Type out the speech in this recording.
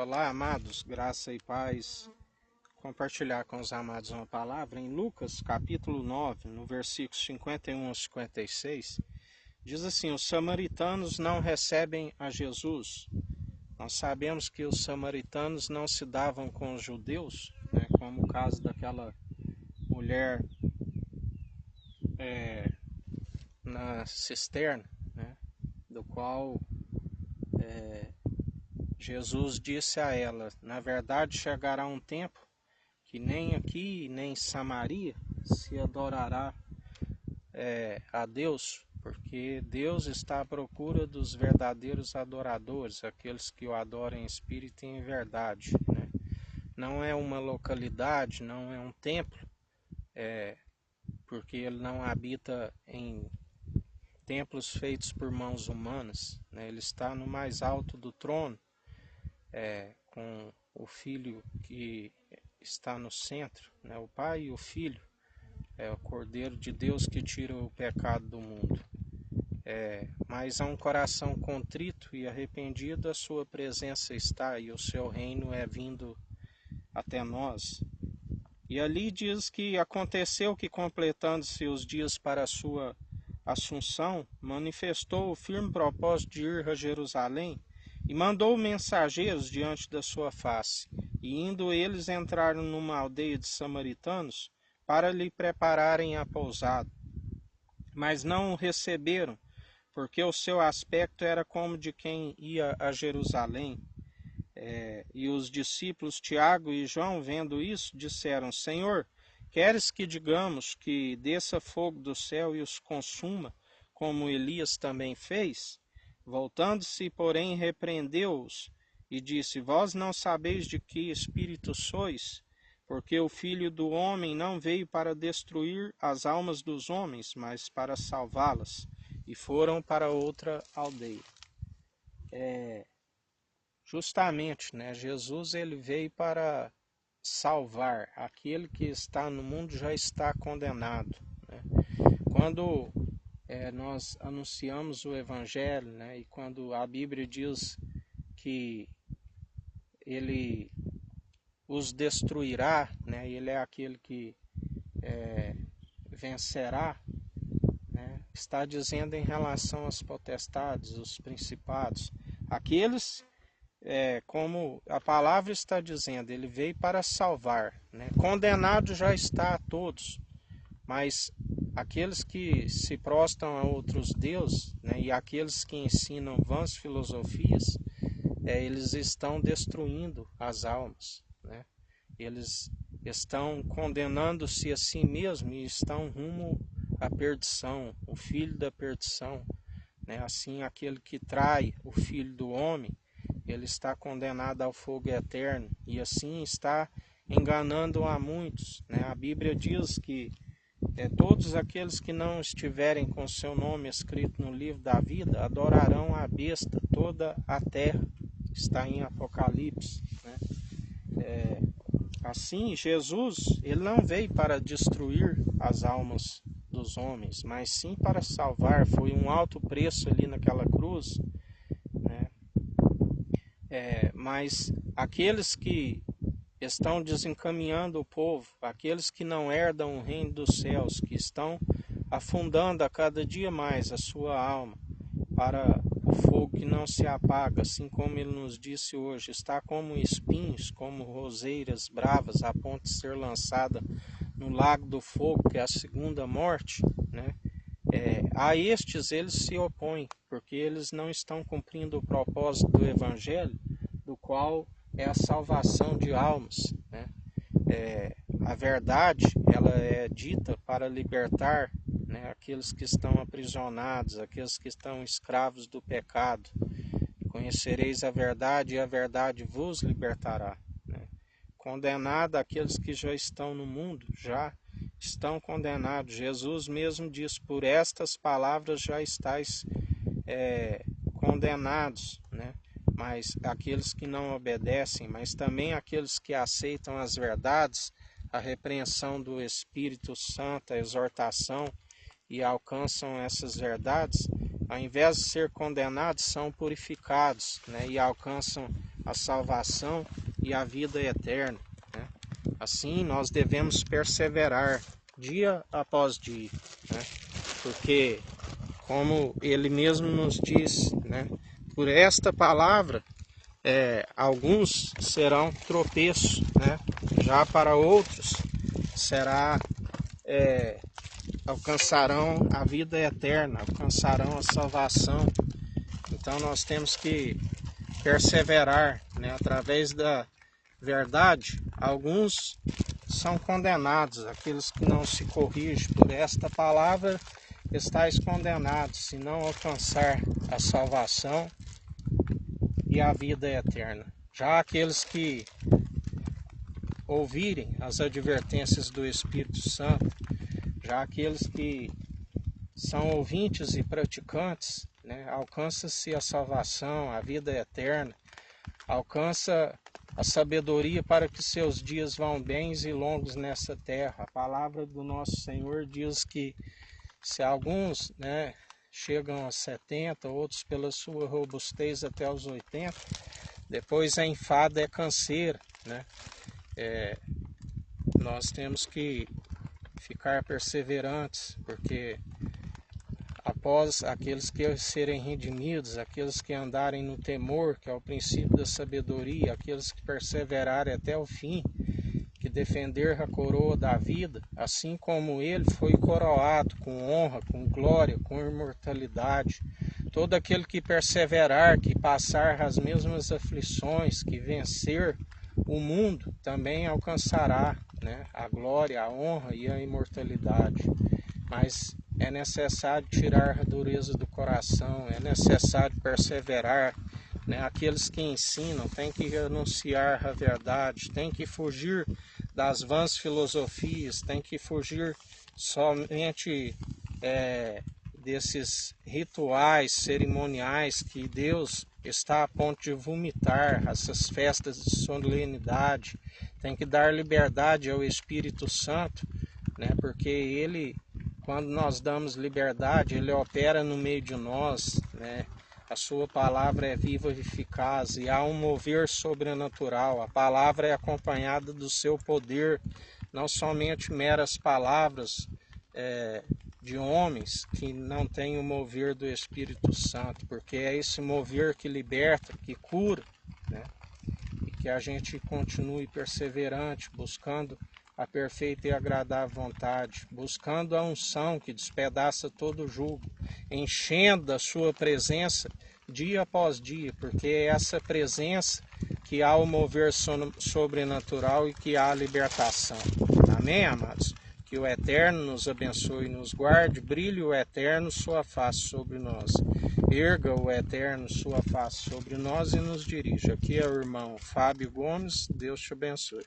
Olá, amados, graça e paz. Compartilhar com os amados uma palavra em Lucas, capítulo 9, no versículo 51 a 56, diz assim: os samaritanos não recebem a Jesus. Nós sabemos que os samaritanos não se davam com os judeus, como o caso daquela mulher na cisterna, do qual Jesus disse a ela: na verdade chegará um tempo que nem aqui nem em Samaria se adorará a Deus, porque Deus está à procura dos verdadeiros adoradores, aqueles que o adoram em espírito e em verdade. Não é uma localidade, não é um templo, porque ele não habita em templos feitos por mãos humanas. Ele está no mais alto do trono, com o Filho que está no centro, o Pai e o Filho, o Cordeiro de Deus que tira o pecado do mundo. Mas a um coração contrito e arrependido a sua presença está, e o seu reino é vindo até nós. E ali diz que aconteceu que, completando-se os dias para a sua assunção, manifestou o firme propósito de ir a Jerusalém e mandou mensageiros diante da sua face. E indo eles entraram numa aldeia de samaritanos para lhe prepararem a pousada. Mas não o receberam, porque o seu aspecto era como de quem ia a Jerusalém. E os discípulos Tiago e João, vendo isso, disseram: Senhor, queres que digamos que desça fogo do céu e os consuma, como Elias também fez? Voltando-se, porém, repreendeu-os e disse: vós não sabeis de que espírito sois? Porque o Filho do Homem não veio para destruir as almas dos homens, mas para salvá-las. E foram para outra aldeia. Justamente, Jesus ele veio para salvar. Aquele que está no mundo já está condenado. Quando nós anunciamos o Evangelho, e quando a Bíblia diz que ele os destruirá, ele é aquele que vencerá, está dizendo em relação às potestades, os principados, aqueles, como a palavra está dizendo, ele veio para salvar, condenado já está a todos, mas aqueles que se prostram a outros deuses, e aqueles que ensinam vãs filosofias, eles estão destruindo as almas, eles estão condenando-se a si mesmos e estão rumo à perdição, o filho da perdição. Assim, aquele que trai o Filho do Homem, ele está condenado ao fogo eterno, e assim está enganando a muitos. A Bíblia diz que todos aqueles que não estiverem com seu nome escrito no livro da vida adorarão a besta, toda a terra. Está em Apocalipse. Assim, Jesus ele não veio para destruir as almas dos homens, mas sim para salvar. Foi um alto preço ali naquela cruz. Mas aqueles que estão desencaminhando o povo, aqueles que não herdam o reino dos céus, que estão afundando a cada dia mais a sua alma para o fogo que não se apaga, assim como ele nos disse hoje, está como espinhos, como roseiras bravas, a ponto de ser lançada no lago do fogo, que é a segunda morte, a estes eles se opõem, porque eles não estão cumprindo o propósito do Evangelho, do qual é a salvação de almas. A verdade ela é dita para libertar aqueles que estão aprisionados, aqueles que estão escravos do pecado. Conhecereis a verdade e a verdade vos libertará. Condenado aqueles que já estão no mundo, já estão condenados. Jesus mesmo diz: por estas palavras já estáis condenados, Mas aqueles que não obedecem, mas também aqueles que aceitam as verdades, a repreensão do Espírito Santo, a exortação, e alcançam essas verdades, ao invés de ser condenados, são purificados, e alcançam a salvação e a vida eterna, né? Assim nós devemos perseverar dia após dia, né? Porque, como ele mesmo nos diz, né? Por esta palavra, alguns serão tropeços, né? Já para outros será alcançarão a vida eterna, alcançarão a salvação. Então nós temos que perseverar, né? Através da verdade. Alguns são condenados, aqueles que não se corrigem por esta palavra, estáis condenados, se não alcançar a salvação e a vida eterna. Já aqueles que ouvirem as advertências do Espírito Santo, já aqueles que são ouvintes e praticantes, né, alcança-se a salvação, a vida eterna, alcança a sabedoria para que seus dias vão bens e longos nessa terra. A palavra do nosso Senhor diz que se alguns, né, chegam a 70, outros pela sua robustez até os 80, depois a enfada é canseira, né? Nós temos que ficar perseverantes, porque após aqueles que serem redimidos, aqueles que andarem no temor, que é o princípio da sabedoria, aqueles que perseverarem até o fim, que defender a coroa da vida, assim como ele foi coroado com honra, com glória, com imortalidade. Todo aquele que perseverar, que passar as mesmas aflições, que vencer o mundo, também alcançará, né, a glória, a honra e a imortalidade. Mas é necessário tirar a dureza do coração, é necessário perseverar, né? Aqueles que ensinam têm que anunciar a verdade, têm que fugir das vãs filosofias, têm que fugir somente desses rituais cerimoniais que Deus está a ponto de vomitar, essas festas de solenidade. Tem que dar liberdade ao Espírito Santo, né? Porque ele, quando nós damos liberdade, ele opera no meio de nós, né? A sua palavra é viva e eficaz e há um mover sobrenatural. A palavra é acompanhada do seu poder, não somente meras palavras de homens que não têm o mover do Espírito Santo, porque é esse mover que liberta, que cura, né? E que a gente continue perseverante, buscando a perfeita e agradável vontade, buscando a unção que despedaça todo o jugo, enchendo a sua presença dia após dia, porque é essa presença que há o mover sobrenatural e que há a libertação. Amém, amados? Que o Eterno nos abençoe e nos guarde, brilhe o Eterno sua face sobre nós, erga o Eterno sua face sobre nós e nos dirija. Aqui é o irmão Fábio Gomes, Deus te abençoe.